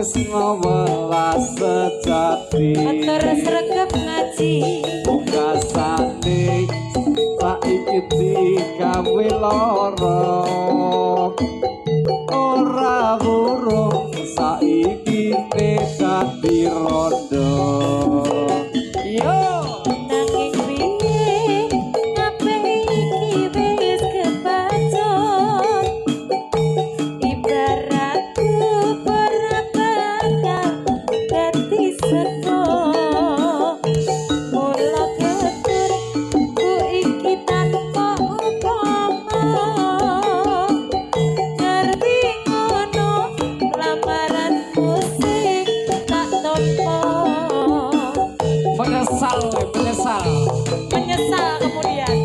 tresno welas sejati terus sregep ngaji pungkasane saiki digawe lara ora burung saiki dadi rondo yo nanging piye kabeh iki wis kebacut ibaratku ora bakal dadi sedo mula ketur ku iki tanpa upama ngerti ngono lamaran musik tak tompo menyesal kemudian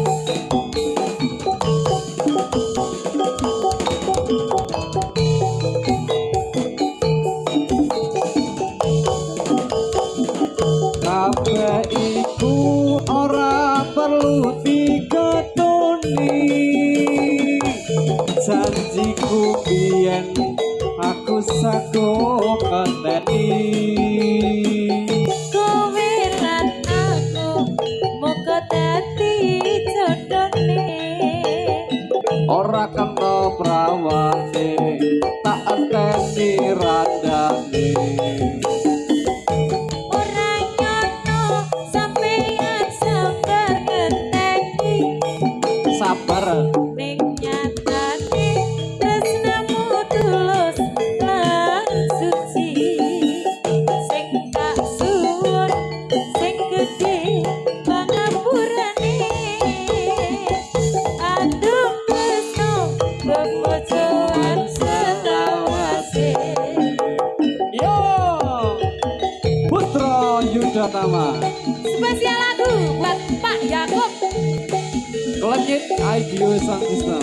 kabeh iku ora perlu diketoni janjiku biyen aku sago keteni kowe lan aku muga dadi jodhone ora kena prawane tak enteni randane ora nyono sampeyan sabar ngenteni sabar ning nyatane tresnamu tulus lan suci sing tak suwun sing gedhe pangapurane aduh tresno bemojoan selawase yo Putra Yudatama spesial lagu buat Pak Yakub Klenyit IDU Sang Krisna